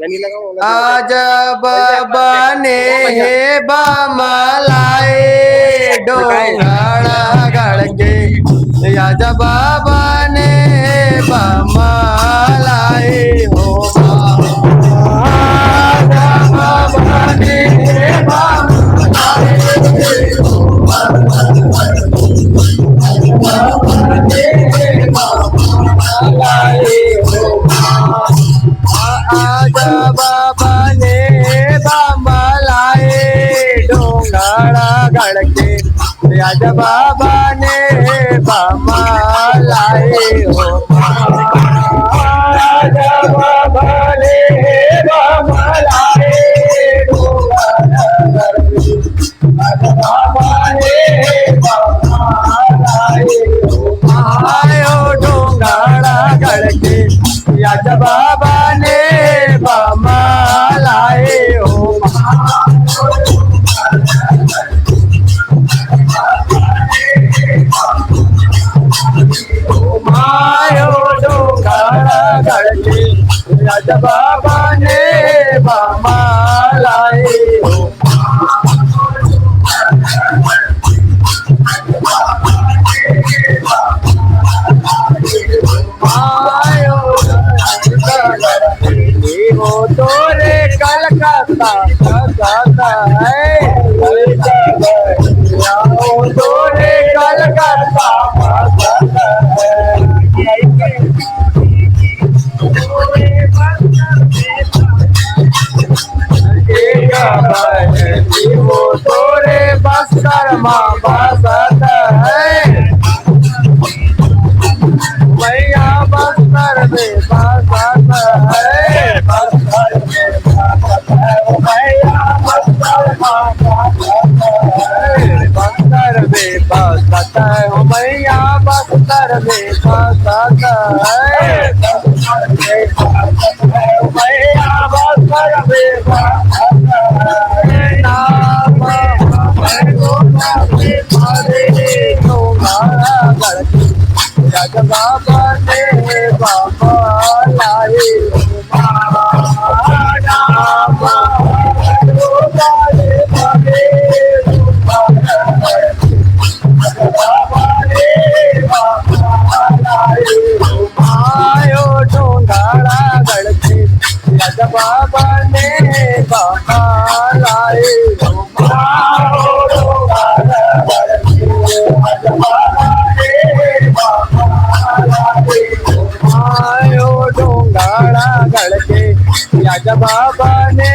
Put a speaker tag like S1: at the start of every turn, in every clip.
S1: आज बने बमलाए डोंगड़ा गड़के आज बने बमलाए हो आज बने आज बने बमलाए डोंगड़ा गड़के आज बने बमलाए हो आज बने बमलाए डोंगड़ा गड़के आज बने बमलाए हो आयो डोंगड़ा गड़के आज बने बमलाए हो आयो डोंगड़ा गड़के आज बने बमलाए हो आयो हो तोरे कलकत्ता कलकत्ता है हो तोरे कलकत्ता वो तोरे बस्तर माँ बसत है मैया बस्तर में बसत है बस्तर में बसत है मैया बस्तर माँ बसत है बस्तर में बसत है मैया बस्तर में बसत है बस्तर में बसत है मैया बस्तर में बसत है नाम आज बने बमलाए आयो डोंगड़ा गड़के आज बने बमलाए आयो डोंगड़ा गड़के आज बने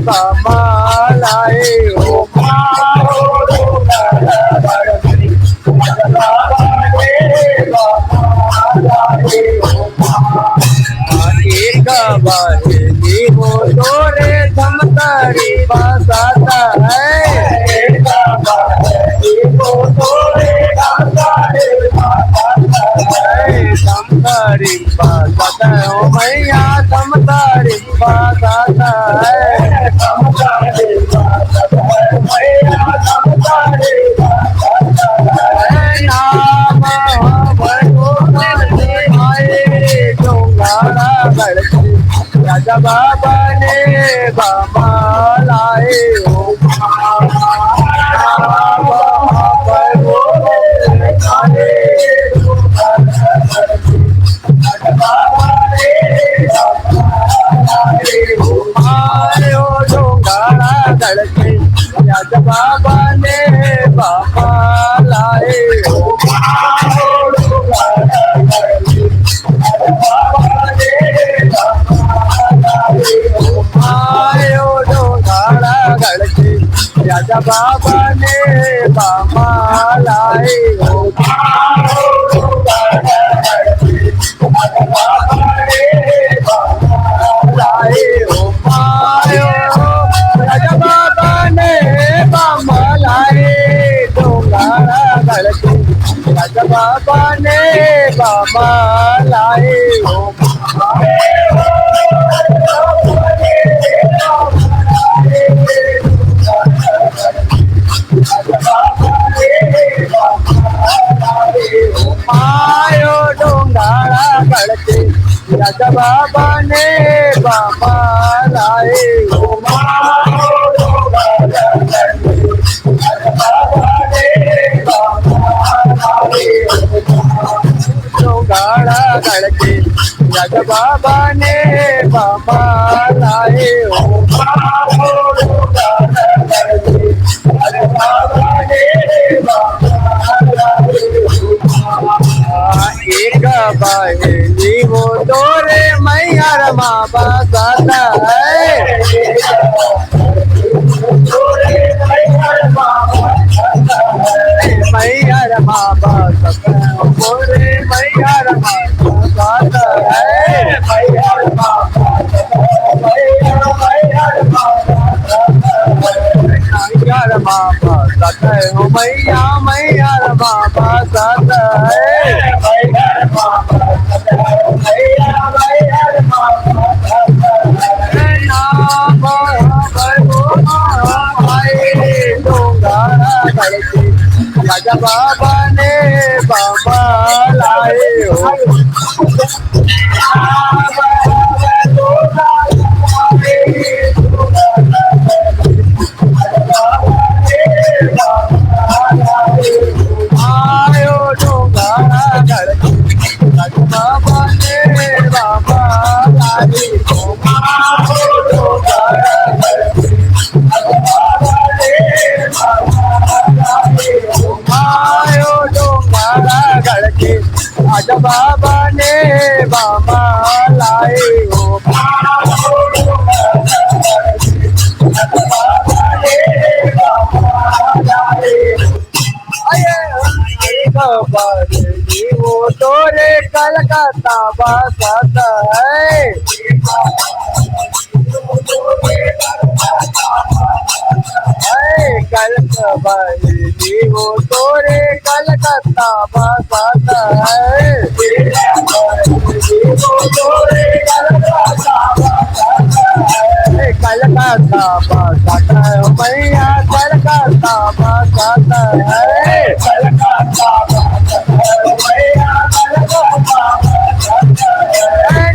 S1: बमलाए हो एक बजनी हो तोरे धमतरी बसत है एक बजनी हो तोरे धमतरी बसत है ओ मैया धमतरी बसत है धमतरी बसत है मैया धमतरी बसत है नाम डोंगड़ा गड़के आज बने बमलाए हो आयो डोंगड़ा गड़के आज बने बमलाए हो आयो डोंगड़ा गड़के आज बने बमलाए हो बने बमलाए हो आयो डोंगड़ा गड़के बने बमलाए लाए हो गाड़ा गड़के जग बाबा ने बाबा लाए हो एक बहेली वो तोरे मैया रमा बसता है मैया रमा बसता मोरे मैया रमा बसता है मैया रमा रमा बसता है हो मैया मैया रमा बसता है राजा बाबा ने बाबा लाए हो आयो डोंगारा गड़के राजा बाबा ने बाबा लाए हो गड़के राजा बाबा ने बाबा लाए हो वो तोरे कलकत्ता बसता है कलकत्ता वो तोरे कलकत्ता बसता है कलकत्ता बसता है मैया कलकत्ता बसता है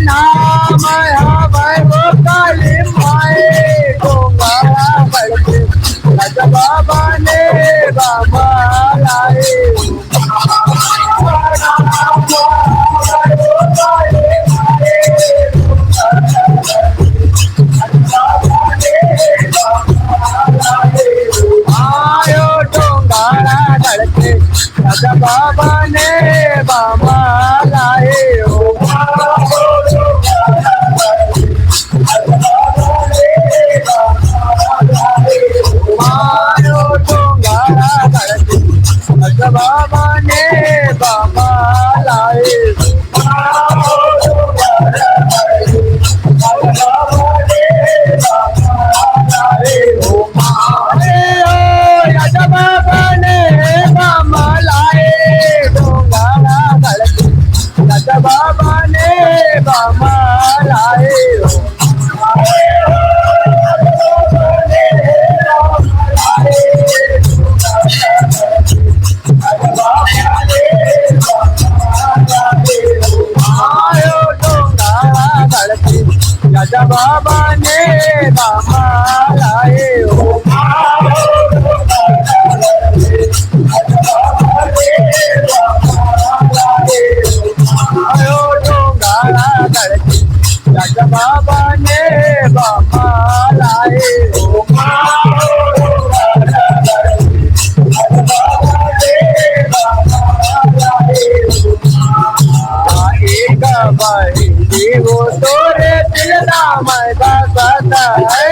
S1: नाम है वो काली माए डोंगारा गड़के राजा बाबा ने बाबा लाए आयो डोंगारा गड़के राजा बाबा ने बाबा लाए हो आयो डोंगारा गड़के राजा बाबा ने बाबा लाए राजा बाबा ने बाबा लाए डोंगारा गड़के राजा बाबा ने बाबा लाए आयो डोंगारा गड़के राजा बाबा ने बाबा लाए हो आयो डोंगारा गड़के राजा बाबा ने बाबा लाए हो एक बहेली वो तोरे दिलदा मैं बसता है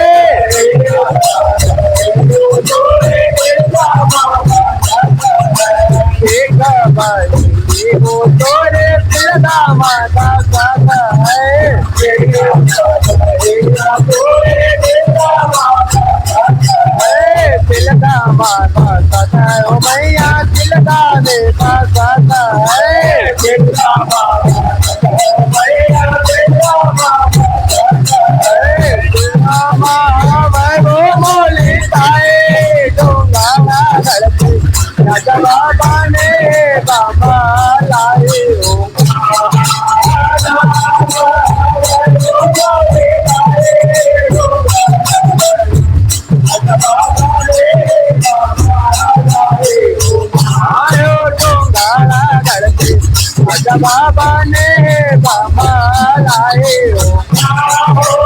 S1: एक बहेली वो तोरे दिलदा मैं बसता है दिलदा मैं बसता है ओ मैया दिलदा ने बसता है वो मोली ताए डोंगारा गड़के राजा बाबा ने बाबा लाए हो बाबा ने बाबा लाए हो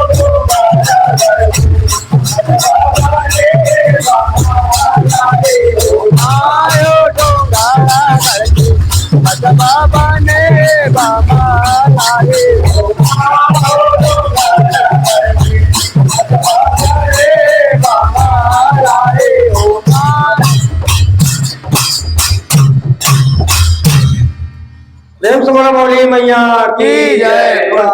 S1: आयो डोंगारा करके मत बाबा ने बाबा लाए हो बाबा लाए हो
S2: प्रेम से बोलो मौली मैया की
S1: जय।
S2: जय।